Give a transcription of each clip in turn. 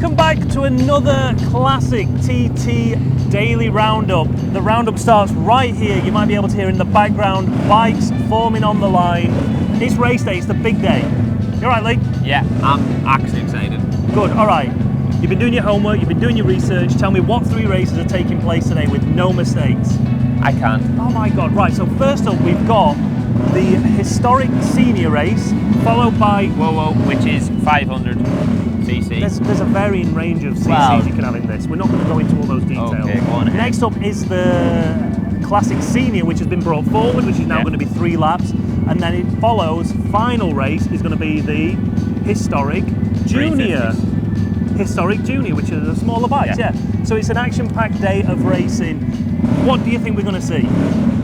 Welcome back to another classic TT Daily Roundup. The roundup starts right here. You might be able to hear in the background bikes forming on the line. It's race day, it's the big day. You alright, Lee? Yeah, I'm actually excited. Good, alright. You've been doing your homework, you've been doing your research. Tell me what 3 races are taking place today with no mistakes. I can't. Oh my god, right, so first up we've got the historic senior race, followed by... Whoa, which is 500cc. There's a varying range of CCs you can have in this. We're not going to go into all those details. Okay, go on ahead. Next up is the classic senior, which has been brought forward, which is now going to be 3 laps. And then it follows, final race is going to be the historic junior. Historic junior, which is a smaller bike, yeah. So it's an action-packed day of racing. What do you think we're going to see?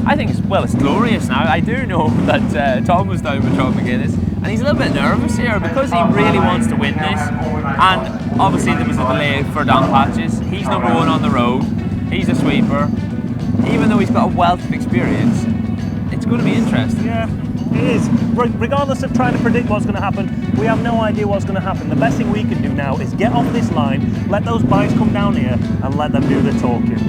I think it's glorious now. I do know that Tom was down with Sean McGuinness, and he's a little bit nervous here because he really wants to win this. And obviously there was a delay for Dan Patches. He's number 1 on the road. He's a sweeper. Even though he's got a wealth of experience, it's going to be interesting. Yeah, it is. Regardless of trying to predict what's going to happen, we have no idea what's going to happen. The best thing we can do now is get off this line, let those bikes come down here, and let them do the talking.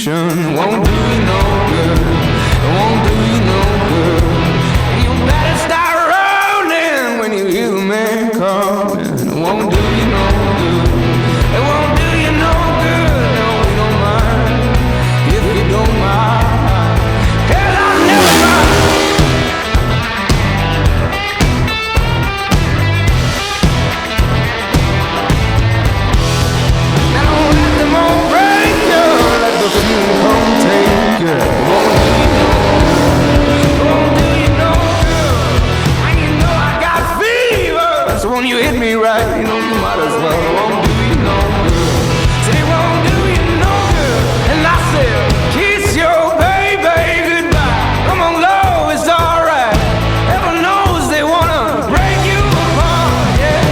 Won't do you no good, it won't do you no good. And you better start rolling when you hear the man coming. It won't do you no good, it won't do you no good. No, we don't mind, if you don't mind, 'cause I'll never mind. I don't let them all break you, let the few come take you. Won't do you no good, won't do you no good. And you know I got fever, so when you hit me right, you know you might as well. It won't do you no good, said it won't do you no good. And I said, kiss your baby goodbye. Come on, love, it's alright. Heaven knows they wanna break you apart, yeah.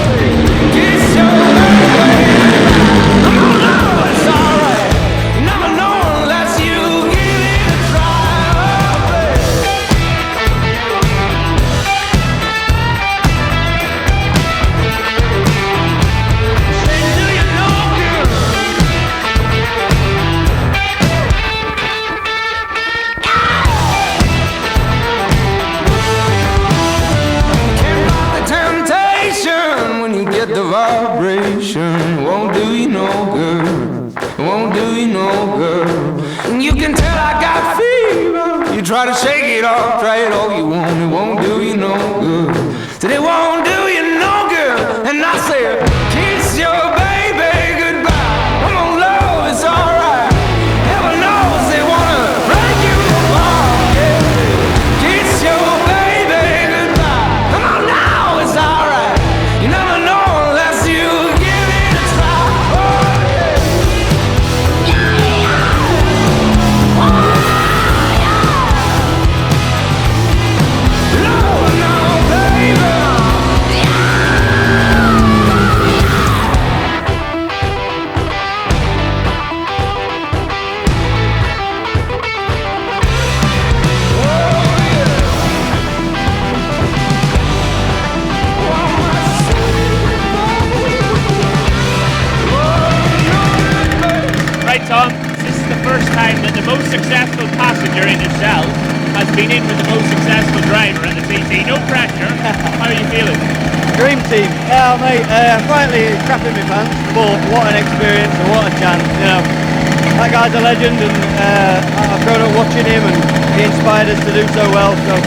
Kiss your baby goodbye. Come on, love, it's alright. You never know unless you give it a try, oh, baby. Say, do you know, girl? Can't rock the temptation when you get the vibration. Won't do you no good, won't do you no good. And you can tell I got fever. You try to shake it off, try it all you want, it won't do you no good. Said it won't do you no good. And I said, kiss your baby goodbye. Come on, love, it's alright. Heaven knows they wanna break you apart, yeah. Kiss your baby goodbye. Come on now, it's alright. You never know unless you give it a try, oh yeah. No, no, baby. Right, Tom, this is the first time that the most successful passenger in himself has been in with the most successful driver at the TT. No pressure. How are you feeling? Dream team. Yeah, mate, slightly crapping my pants, but what an experience and what a chance, you know. That guy's a legend, and I've grown up watching him, and he inspired us to do so well, so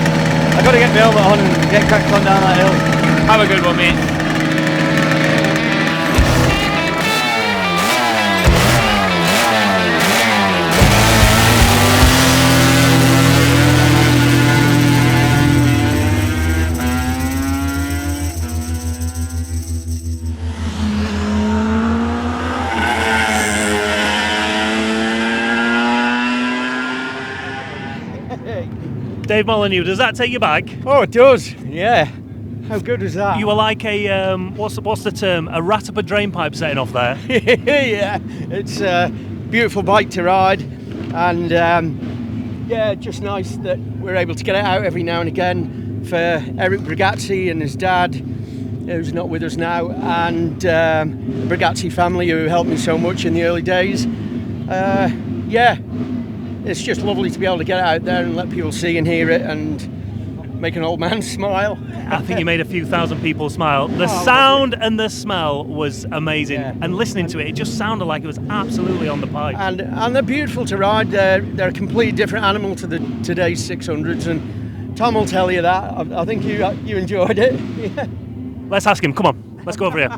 I've got to get my helmet on and get cracked on down that hill. Have a good one, mate. Dave Molyneux, does that take you back? Oh, it does. Yeah. How good was that? You were like a what's the term? A rat up a drain pipe setting off there. Yeah, it's a beautiful bike to ride, and yeah, just nice that we're able to get it out every now and again for Eric Brigazzi and his dad, who's not with us now, and the Brigazzi family who helped me so much in the early days. Yeah, it's just lovely to be able to get it out there and let people see and hear it and make an old man smile. I think you made a few thousand people smile. The sound and the smell was amazing, and listening to it, it just sounded like it was absolutely on the pipe. And they're beautiful to ride. They're a completely different animal to the today's 600s, and Tom will tell you that. I think you enjoyed it. Yeah. Let's ask him. Come on, let's go over here.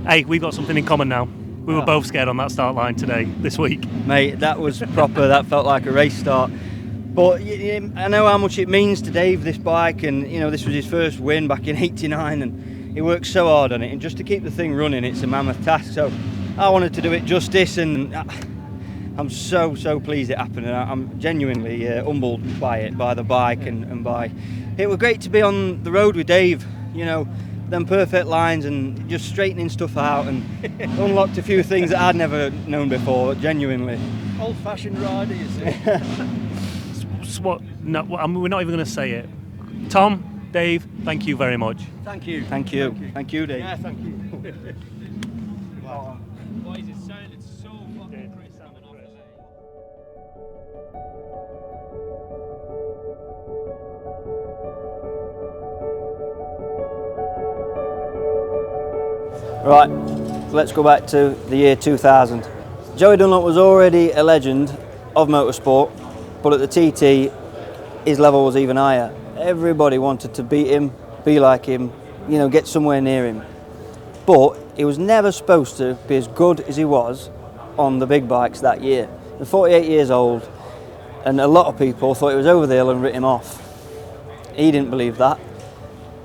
Hey, we've got something in common now. We were both scared on that start line this week. Mate, that was proper. That felt like a race start. But I know how much it means to Dave, this bike, and this was his first win back in '89, and he worked so hard on it, and just to keep the thing running, it's a mammoth task. So I wanted to do it justice, and I'm so pleased it happened, and I'm genuinely humbled by it, by the bike, and by it. Was great to be on the road with Dave, them perfect lines and just straightening stuff out, and unlocked a few things that I'd never known before, genuinely. Old-fashioned rider, you see. No, we're not even going to say it. Tom, Dave, thank you very much. Thank you. Thank you. Thank you, Dave. Yeah, thank you. Boys, it sounded so fucking crisp. Right, let's go back to the year 2000. Joey Dunlop was already a legend of motorsport, but at the TT, his level was even higher. Everybody wanted to beat him, be like him, get somewhere near him. But he was never supposed to be as good as he was on the big bikes that year. He was 48 years old, and a lot of people thought he was over the hill and writ him off. He didn't believe that.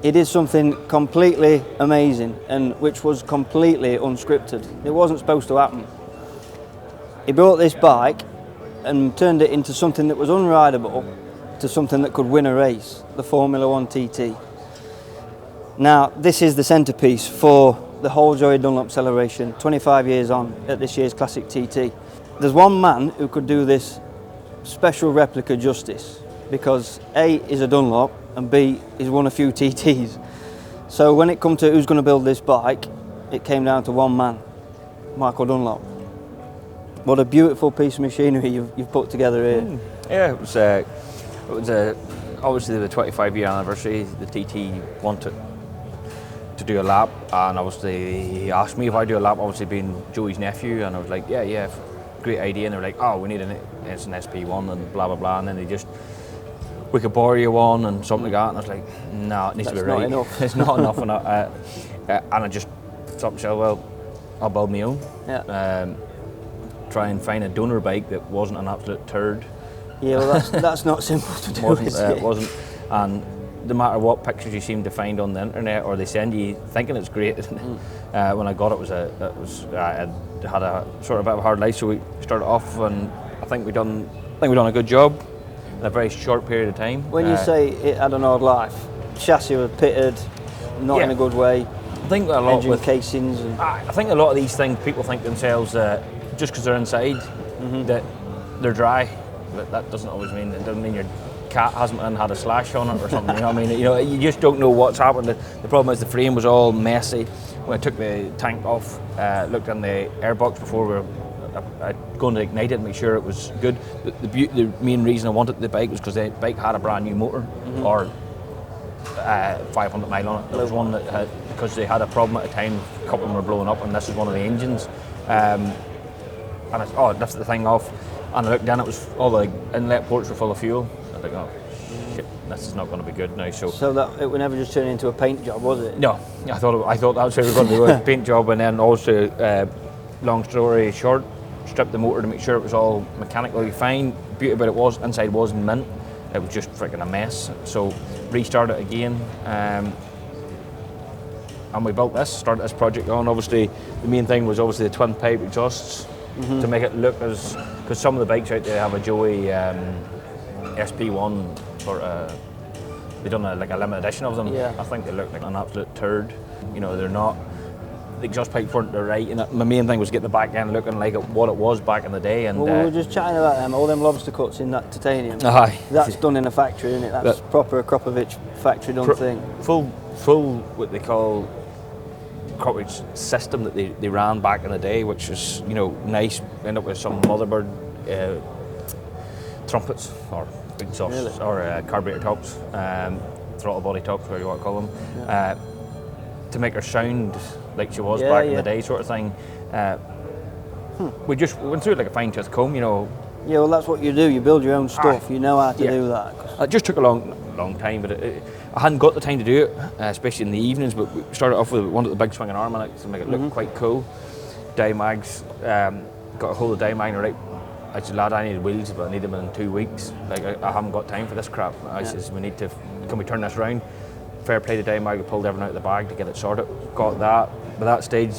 He did something completely amazing, and which was completely unscripted. It wasn't supposed to happen. He brought this bike and turned it into something that was unrideable to something that could win a race, the Formula 1 TT. Now, this is the centrepiece for the whole Joey Dunlop celebration, 25 years on at this year's Classic TT. There's one man who could do this special replica justice, because A, is a Dunlop, and B, he's won a few TTs. So when it come to who's going to build this bike, it came down to one man, Michael Dunlop. What a beautiful piece of machinery you've put together here. Yeah, it was obviously the 25-year anniversary. The TT wanted to do a lap, and obviously he asked me if I do a lap, obviously being Joey's nephew, and I was like, yeah, great idea. And they were like, oh, we need it's an SP1 and blah blah blah, and then we could borrow you one and something like that, and I was like, no, it needs to be right. Enough. It's not enough, and I just thought to myself, well, I'll build my own. Yeah. Try and find a donor bike that wasn't an absolute turd. Yeah, well, that's not simple to do. It wasn't, and no matter what pictures you seem to find on the internet or they send you, thinking it's great. When I got it, I had a sort of a bit of a hard life, so we started off, and I think we done a good job in a very short period of time. When you say it had an odd life, chassis was pitted, not in a good way. I think a lot engine with casings. And I think a lot of these things, people think themselves just because they're inside that they're dry. But that doesn't always mean. It doesn't mean your cat hasn't had a slash on it or something. You know what I mean? You just don't know what's happened. The problem is the frame was all messy. When I took the tank off, looked in the airbox before we were going to ignite it and make sure it was good. The main reason I wanted the bike was because the bike had a brand new motor, or 500 mile on it. There was one that had, because they had a problem at the time, a couple of them were blowing up, and this is one of the engines. And I lifted the thing off, and I looked down, it was all the inlet ports were full of fuel. I was like, oh shit, this is not going to be good now. So that it would never just turn into a paint job, was it? No, I thought that's how it was going to be, a paint job, and then also, long story short, stripped the motor to make sure it was all mechanically fine. Beauty about it was, inside wasn't mint, it was just freaking a mess. So restart it again, and we started this project on. Obviously, the main thing was obviously the twin pipe exhausts to make it look because some of the bikes out there have a Joey SP1 sort of, they done a limited edition of them. Yeah. I think they look like an absolute turd. You know, they're not. The exhaust pipes weren't the right, and my main thing was getting the back end looking like what it was back in the day. And Well, we were just chatting about them, all them lobster cuts in that titanium. Aye. That's done in a factory, isn't it? That's proper Kropovich factory done thing. full what they call Kropovich system that they ran back in the day, which was, you know, nice. End up with some motherboard trumpets or exhausts, Really? or carburetor tops, throttle body tops, whatever you want to call them, to make her sound like she was back in the day, sort of thing. We went through it like a fine tooth comb, you know. Yeah, well, that's what you do. You build your own stuff. You know how to do that. It just took a long time, but I hadn't got the time to do it, especially in the evenings. But we started off with one of the big swinging arm on it to make it look quite cool. Dymags, got a hold of Dymag, right? I said, lad, I needed wheels, but I need them in 2 weeks. Like, I haven't got time for this crap. I says, can we turn this round? Fair play to Dymag, we pulled everything out of the bag to get it sorted. Got that. By that stage,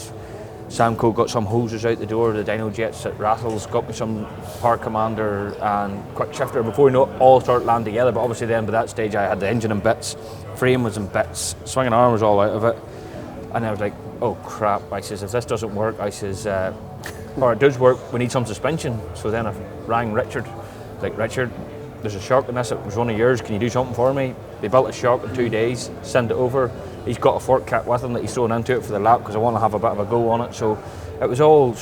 Samco got some hoses out the door, the dyno jets at Rattles, got me some Power Commander and Quick Shifter before we know it all started landing together. But obviously then by that stage I had the engine in bits, frame was in bits, swinging arm was all out of it. And I was like, oh crap, I says, if this doesn't work, I says, or it does work, we need some suspension. So then I rang Richard, like, Richard, there's a shock in this, it was one of yours, can you do something for me? They built a shock in 2 days, send it over. He's got a fork kit with him that he's thrown into it for the lap because I want to have a bit of a go on it. So it was all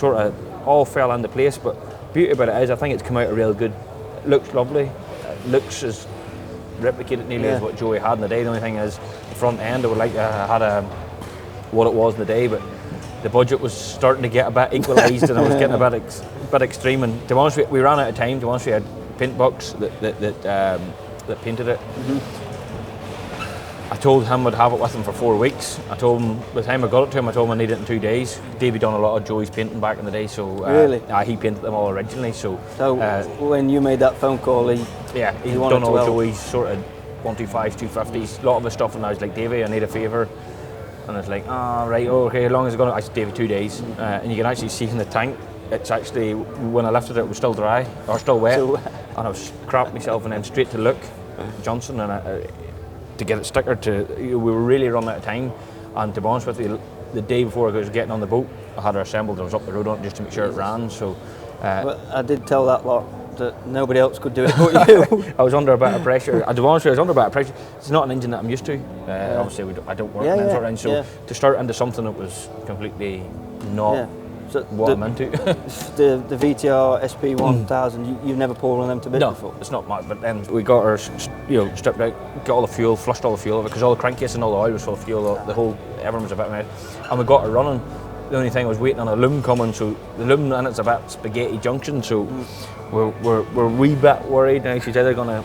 all fell into place. But the beauty about it is I think it's come out real good. It looks lovely. It looks as replicated nearly as what Joey had in the day. The only thing is the front end, I would like to have had what it was in the day, but the budget was starting to get a bit equalised and it was getting a bit extreme. And to be honest, we ran out of time. To be honest, we had paint bucks that painted it. I told him I'd have it with him for 4 weeks. I told him, by the time I got it to him, I told him I needed it in 2 days. Davey done a lot of Joey's painting back in the day, so really? He painted them all originally. So when you made that phone call, he done all Joey's sort of 125s, 250s, a lot of his stuff, and I was like, Davey, I need a favour. And I was like, right, okay, how long is it going to? I said, Davey, 2 days. And you can actually see in the tank, it's actually, when I lifted it, it was still dry, or still wet. And I was crapping myself, and then straight to Luke Johnson, and to get it stickered we were really running out of time. And to be honest with you, the day before I was getting on the boat, I had her assembled and I was up the road on it just to make sure it ran. So well, I did tell that lot that nobody else could do it but you. I was under a bit of pressure. To be honest with you, I was under a bit of pressure. It's not an engine that I'm used to. Obviously, I don't work in that sort of engine, so to start into something that was completely not what I'm into. the VTR SP 1000, you've never pulled one of them to bits before? No, it's not much. But then we got her, stripped out, got all the fuel, flushed all the fuel of it, because all the crankcase and all the oil was full of fuel. The whole, everything was a bit mad. And we got her running. The only thing I was waiting on a loom coming, so the loom in it's a bit spaghetti junction, so we're a wee bit worried now. She's either going to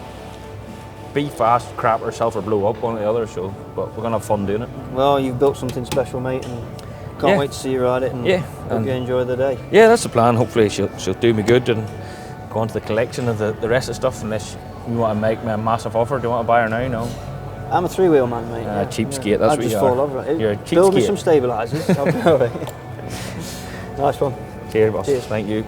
be fast, crap herself, or blow up, one or the other. So, but we're going to have fun doing it. Well, you've built something special, mate, and can't wait to see you ride it and hope you enjoy the day. Yeah, that's the plan. Hopefully she'll do me good and go on to the collection of the rest of the stuff, unless you want to make me a massive offer. Do you want to buy her now? No. I'm a three-wheel man, mate. Cheapskate, that's what you are. fall over it. You're a cheapskate. Build me some stabilisers. I'll be all right. Nice one. Cheers, boss. Cheers. Thank you.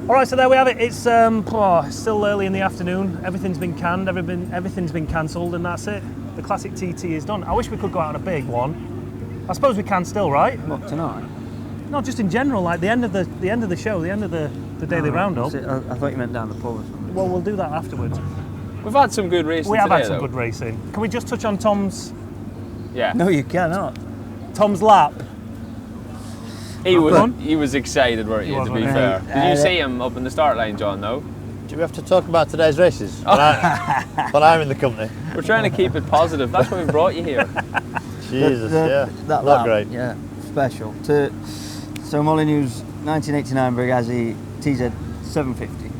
All right, so there we have it. It's still early in the afternoon. Everything's been canned, everything's been cancelled, and that's it. The classic TT is done. I wish we could go out on a big one. I suppose we can still, right? What, tonight? No, just in general, like the end of the show, the end of the daily roundup. I thought you meant down the pub or something. Well, we'll do that afterwards. We've had some good racing. We have today, had some though. good racing. Can we just touch on Tom's? Yeah. No, you cannot. Tom's lap. He was excited, weren't you, to be fair? Did you see him up in the start line, John, no? Do we have to talk about today's races? When I'm in the company. We're trying to keep it positive. That's why we brought you here. Jesus, that not lap, great. Yeah, special. So Molyneux's 1989 Brigazzi TZ 750,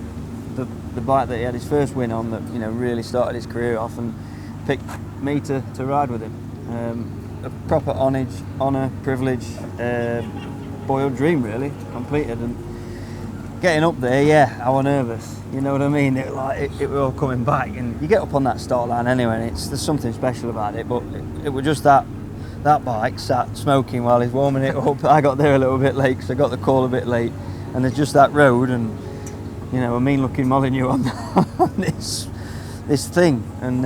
the bike that he had his first win on, that really started his career off, and picked me to ride with him. A proper honour, privilege, boyhood dream really completed. And Getting up there, yeah, I was nervous. You know what I mean? It were all coming back, and you get up on that start line anyway, and there's something special about it. But it was just that bike sat smoking while he's warming it up. I got there a little bit late because I got the call a bit late, and there's just that road, and you know, a mean-looking Molyneux on this thing, and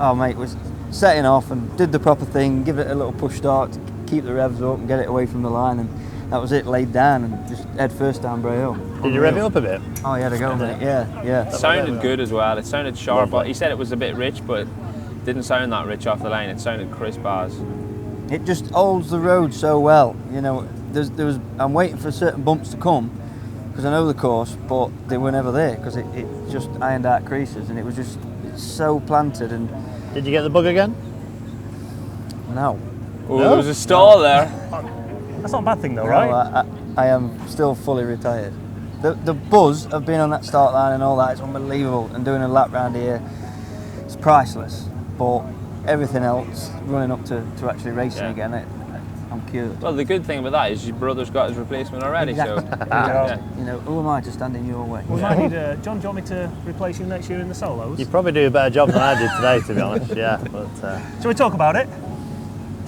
oh mate, was setting off and did the proper thing, give it a little push start to keep the revs up and get it away from the line, and that was it, laid down and just head first down Bray Hill. Did you rev it up a bit? Oh, you had to go, mate. Yeah. It sounded good as well. It sounded sharp. But he said it was a bit rich, but it didn't sound that rich off the line. It sounded crisp as. It just holds the road so well. You know, I'm waiting for certain bumps to come because I know the course, but they were never there because it just ironed out creases, and it was just so planted. And Did you get the bug again? no. Oh, there was a stall there. That's not a bad thing though, No, right? I am still fully retired. The buzz of being on that start line and all that is unbelievable, and doing a lap round here, it's priceless. But everything else, running up to actually racing again, I'm cured. Well, the good thing about that is your brother's got his replacement already. Exactly. So Yeah. You know, who am I to stand in your way? We might need John, do you want me to replace you next year in the solos? You probably do a better job than I did today, to be honest. Yeah, but Shall we talk about it?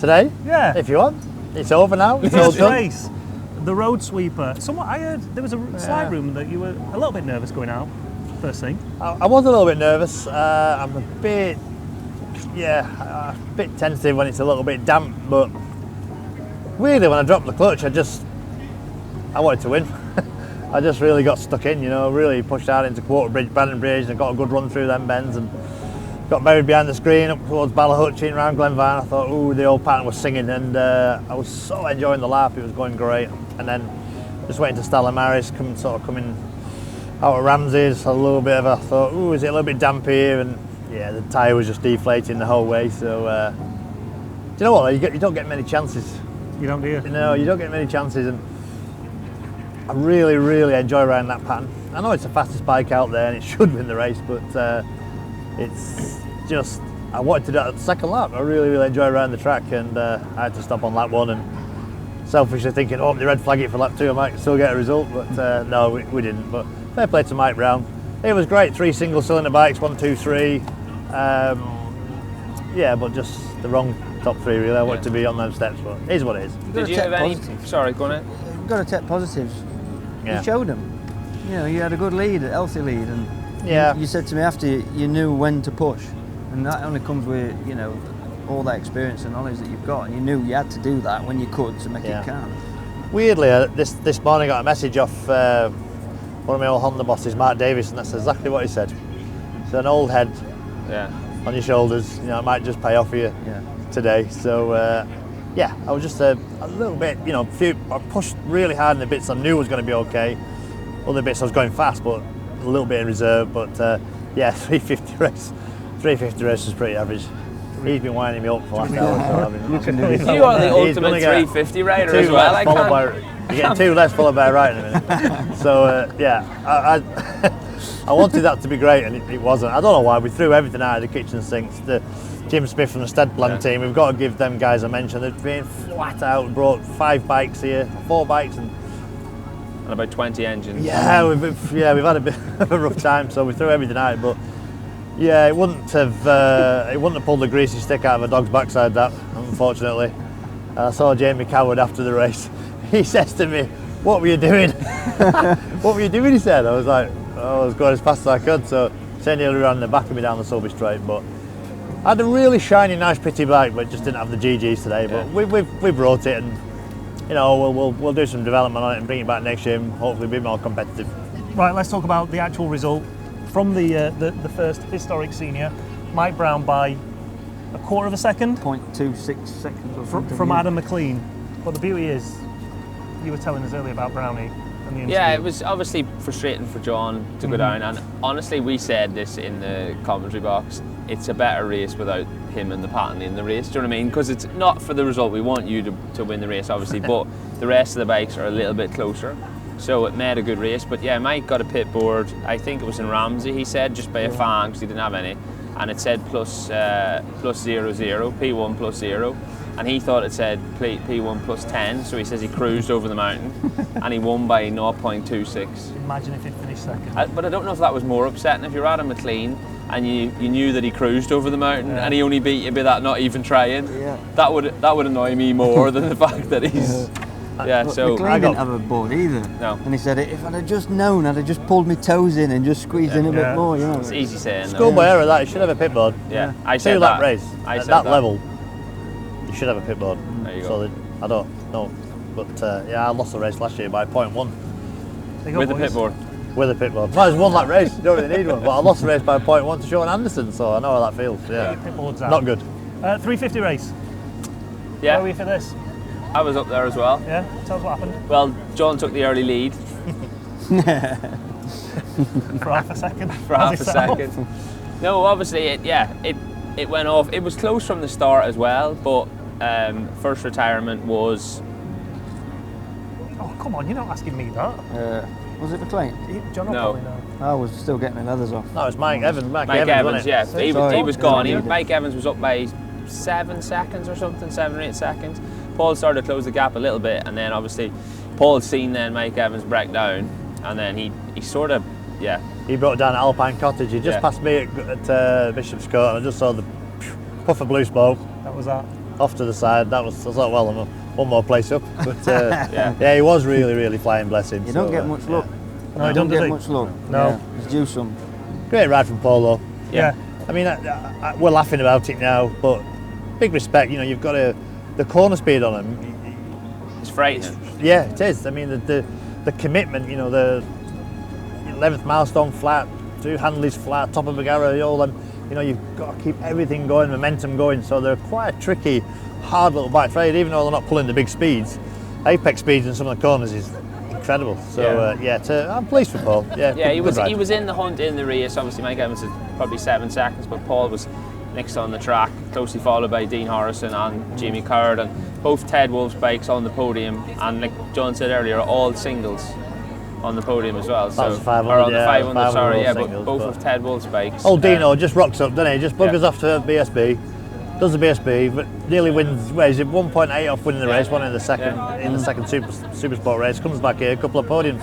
today, Yeah. if you want, it's over now. It's all First done. race, the road sweeper. I heard there was a slight rumour that you were a little bit nervous going out. First thing. I was a little bit nervous. I'm a bit tentative when it's a little bit damp, but really when I dropped the clutch, I wanted to win. I just really got stuck in, you know, really pushed out into Quarter Bridge, Brandon Bridge, and got a good run through them bends, and got buried behind the screen up towards Ballahutching around Glenvarn. I thought, ooh, the old pattern was singing, and I was so enjoying the lap. It was going great, and then just waiting to Stella Maris coming out of Ramsey's. A little bit of I thought, ooh, is it a little bit damp here? And yeah, the tyre was just deflating the whole way. So do you know what? You don't get many chances. You don't, do you? No, you don't get many chances, and I really, really enjoy riding that pattern. I know it's the fastest bike out there, and it should win the race, but it's just, I wanted to do that at the second lap. I really, really enjoy riding the track, and I had to stop on lap 1 and selfishly thinking, oh, they red flag it for lap 2, I might still get a result, but no, we didn't. But fair play to Mike Brown. It was great, 3 single cylinder bikes, 1, 2, 3. Yeah, but just the wrong top 3 really. I wanted to be on those steps, but it is what it is. did you have any? Sorry, go on. You've got to take positives. Yeah. You showed them. You know, you had a good lead, a healthy lead, and Yeah. you said to me after you knew when to push, and that only comes with, you know, all that experience and knowledge that you've got, and you knew you had to do that when you could to make Yeah. it count. Weirdly, this morning I got a message off one of my old Honda bosses, Mark Davis, and that's exactly what he said. It's an old head Yeah. on your shoulders, you know, it might just pay off for you today. So yeah, I was just a little bit, you know, I pushed really hard in the bits I knew was going to be okay. Other bits I was going fast, but a little bit in reserve. But yeah, 350 race is pretty average. He's been winding me up for the last hour. So I mean, You are the He's ultimate gonna get 350 rider two as well. less I followed by, can't. you're getting 2 less followed by a right in a minute. So yeah, I wanted that to be great, and it wasn't. I don't know why. We threw everything out of the kitchen sinks. The Jim Smith from the Steadplan team, we've got to give them guys a mention. They've been flat out. We brought 5 bikes here, 4 bikes, and about 20 engines. yeah, we've had a bit of a rough time. So we threw everything out, but yeah, it wouldn't have pulled the greasy stick out of a dog's backside. That, unfortunately. I saw Jamie Coward after the race. He says to me, "What were you doing?" "What were you doing?" he said. I was like, "Oh, I was going as fast as I could." So he nearly ran the back of me down the Sulby Straight, but I had a really shiny, nice, pretty bike, but just didn't have the GGs today. But we brought it, and you know, we'll do some development on it and bring it back next year and hopefully be more competitive. Right, let's talk about the actual result from the first historic senior, Mike Brown by a quarter of a second 0.26 seconds or something. from Adam McLean. But the beauty is, you were telling us earlier about Brownie and the interview. Yeah, it was obviously frustrating for John to go down, and honestly, we said this in the commentary box. It's a better race without him and the pattern in the race. Do you know what I mean? Because it's not for the result. We want you to win the race, obviously, but the rest of the bikes are a little bit closer. So it made a good race. But yeah, Mike got a pit board. I think it was in Ramsey, he said, just by a fan because he didn't have any. And it said plus 00, P1 plus 0. and he thought it said P1 plus 10, so he says he cruised over the mountain, and he won by 0.26. Imagine if he'd finished second. But I don't know if that was more upsetting if you're Adam McLean and you knew that he cruised over the mountain and he only beat you by that not even trying. Yeah. That would annoy me more than the fact that he's. Yeah, But so McLean didn't have a board either. No. And he said, if I'd have just known, I'd have just pulled my toes in and just squeezed in a bit more, you know. it's easy saying. though. Schoolboy error that, you should have a pit board. Yeah, I said 2 lap that. race. I At said that that. level, you should have a pit board. There you So go. that, I don't know. But yeah, I lost the race last year by 0.1 There you go, With the boys. pit board. with a pit board. Well, it's 1 lap race, you don't really need one. But I lost the race by 0.1 to Sean Anderson, so I know how that feels. Yeah, Pit boards out. not good. 350 race. Where Yeah, are we for this? I was up there as well. Yeah, tell us what happened. Well, John took the early lead For half a second. for half a second. No, obviously, it went off. It was close from the start as well, but first retirement was. Oh, come on, you're not asking me that. Was it McLean? John will No. probably know. I was still getting my leathers off. No, it's Mike Evans. Mike Mike Evans, Evans, wasn't it? yeah, he Sorry. was gone. Yeah. Mike Evans was up by 7 seconds or something, 7 or 8 seconds. Paul started to close the gap a little bit, and then obviously Paul seen then Mike Evans break down, and then he sort of, yeah, He brought down at Alpine Cottage. He just Yeah. passed me at Bishop's Court, and I just saw the puff of blue smoke That was that. off to the side. That was, I thought, well, I'm one more place up. But Yeah. yeah, he was really, really flying, bless him. You So, don't get much luck. No, he You don't, get does he? much luck. No. Yeah, he's due some. Great ride from Paul, though. Yeah. I mean, we're laughing about it now, but big respect. You know, you've got the corner speed on him. it's frightening. Yeah, it is. I mean, the commitment. You know, the 11th milestone flat, 2 Handleys flat, top of Bagara, all them. You know, you've got to keep everything going, momentum going. So they're quite tricky, hard little bike to ride, even though they're not pulling the big speeds. Apex speeds in some of the corners is incredible. So I'm pleased for Paul. Yeah, Yeah, he good ride. was in the hunt in the race. Obviously, Mike Evans is probably 7 seconds, but Paul was next on the track, closely followed by Dean Harrison and Jamie Coward, and both Ted Wolf's bikes on the podium. And like John said earlier, all singles on the podium as well. That was So 500, or on the yeah, 500, sorry, 500 yeah, but singles, both but- of Ted Wolf's bikes. Old Dino just rocks up, doesn't he? Just buggers Yeah. off to BSB, does the BSB, but nearly wins. Where is it? 1.8 off winning the race, one in the second Super Sport race. Comes back here, a couple of podiums.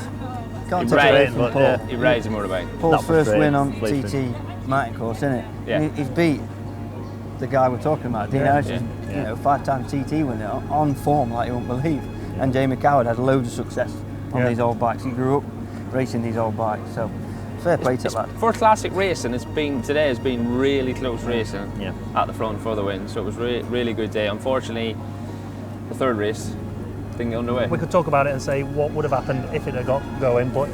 Can't He take away rides, from but, Paul. yeah. He rides a motorbike. Paul's Not first frustrating, win on pleasing. TT mountain course, isn't it? Yeah. He's beat the guy we're talking about, Dean Harrison, Yeah. you know, 5-time TT winner on form like you won't believe. And Jamie Coward had loads of success on Yeah. these old bikes. He grew up racing these old bikes, so fair play to that. For classic racing, today has been really close racing Yeah. at the front for the win. So it was really good day. Unfortunately, the third race didn't get underway. We could talk about it and say what would have happened if it had got going, but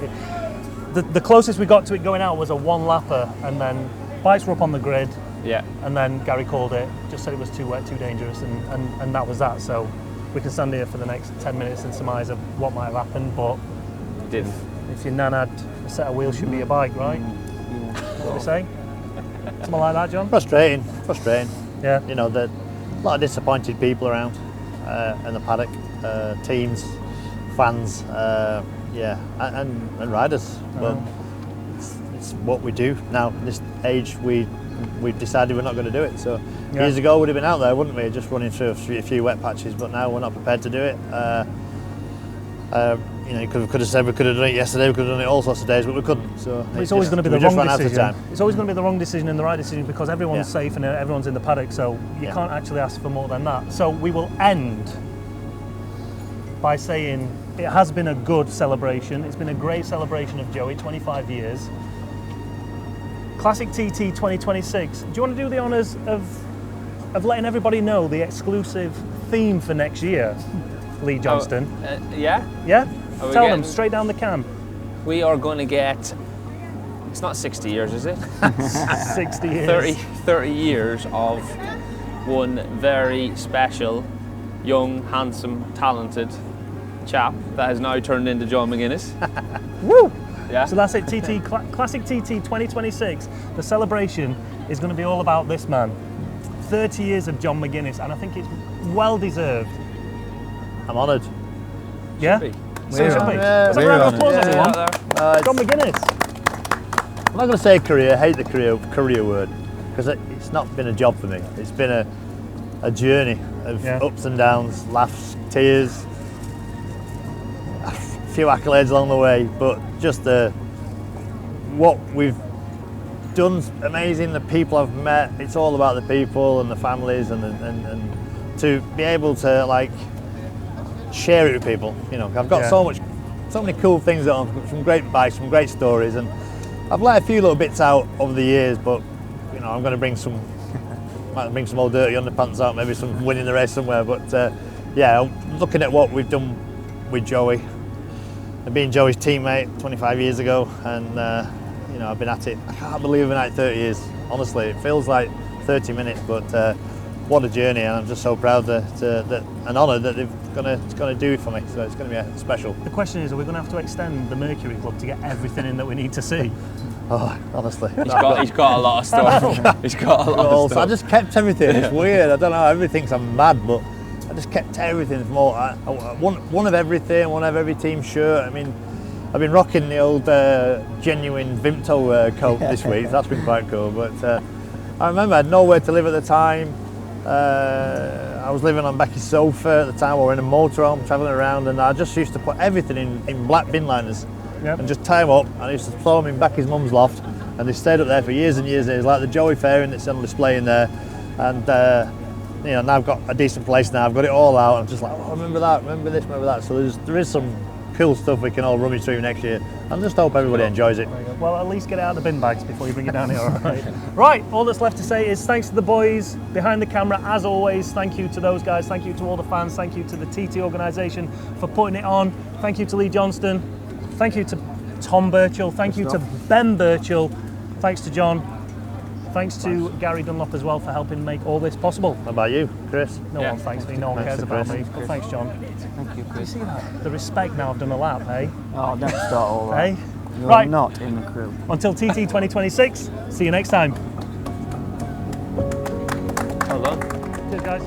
the closest we got to it going out was a 1-lapper, and then bikes were up on the grid, Yeah, and then Gary called it, just said it was too wet, too dangerous, and that was that. So we can stand here for the next 10 minutes and surmise of what might have happened, but didn't. if your nan had a set of wheels, should be a bike, right? What we say? Something like that, John? Frustrating. Yeah. You know, a lot of disappointed people around in the paddock, teams, fans, and riders. Well, it's what we do now. At this age, we've decided we're not going to do it. So years ago, we'd have been out there, wouldn't we? Just running through a few wet patches. But now we're not prepared to do it. You know, could have said we could have done it yesterday. We could have done it all sorts of days, but we couldn't. So It's always going to be we the just wrong ran out of decision. time. It's always going to be the wrong decision and the right decision because everyone's Yeah. safe and everyone's in the paddock, so you Yeah. can't actually ask for more than that. So we will end by saying it has been a good celebration. It's been a great celebration of Joey, 25 years. Classic TT 2026. Do you want to do the honours of letting everybody know the exclusive theme for next year, Lee Johnston? Yeah, Yeah? Are we Tell them getting- straight down the can. we are going to get. It's not 60 years, is it? 60 years. 30 years of one very special, young, handsome, talented chap that has now turned into John McGuinness. Woo! Yeah. So that's it, Classic TT 2026. The celebration is going to be all about this man. 30 years of John McGuinness, and I think it's well deserved. I'm honoured. Yeah? be. So it should be. Yeah, Let's have a we're round of honoured. applause, Yeah, everyone. out there. John McGuinness. I'm not going to say career. I hate the career word because it's not been a job for me. It's been a journey of ups and downs, laughs, tears, a few accolades along the way, but just what we've done's amazing. The people I've met, it's all about the people and the families, and to be able to like share it with people. You know, I've got so many cool things on, some great bikes, some great stories, and I've let a few little bits out over the years, but you know, I'm going to bring some old dirty underpants out, maybe some winning the race somewhere. But yeah, looking at what we've done with Joey, and being Joey's teammate 25 years ago, and you know, I've been at it. I can't believe I've been at it 30 years. Honestly, it feels like 30 minutes, but what a journey, and I'm just so proud and honoured that they're going to do it for me. So it's going to be special. The question is, are we going to have to extend the Mercury Club to get everything in that we need to see? Oh, honestly, he's got a lot of stuff. He's got a lot of stuff. I just kept everything. It's weird. I don't know. Everybody thinks I'm mad, but I just kept everything. One of everything. One of every team shirt. I mean, I've been rocking the old genuine Vimto coat this week. That's been quite cool. But I remember I had nowhere to live at the time. I was living on Becky's sofa at the time, or in a motorhome, travelling around, and I just used to put everything in black bin liners and just tie them up. And I used to throw them in Becky's mum's loft, and they stayed up there for years and years. It was like the Joey fairing that's on display in there. And you know, now I've got a decent place now. I've got it all out. I'm just like, oh, remember that, remember this, remember that. So there is some cool stuff we can all rummage through next year. I just hope everybody enjoys it. Well, at least get it out of the bin bags before you bring it down here, all right? Right, all that's left to say is thanks to the boys behind the camera, as always. Thank you to those guys, thank you to all the fans, thank you to the TT organisation for putting it on. Thank you to Lee Johnston, thank you to Tom Birchall, thank you to Ben Birchall, thanks to John, thanks to Gary Dunlop as well for helping make all this possible. How about you, Chris? No one thanks me, no one cares about me. But thanks, John. Thank you, Chris. You see that? The respect now I've done a lap, eh? Oh, don't start all that. Eh? You're Right. not in the crew. Until TT 2026, see you next time. Hold on. Cheers, guys.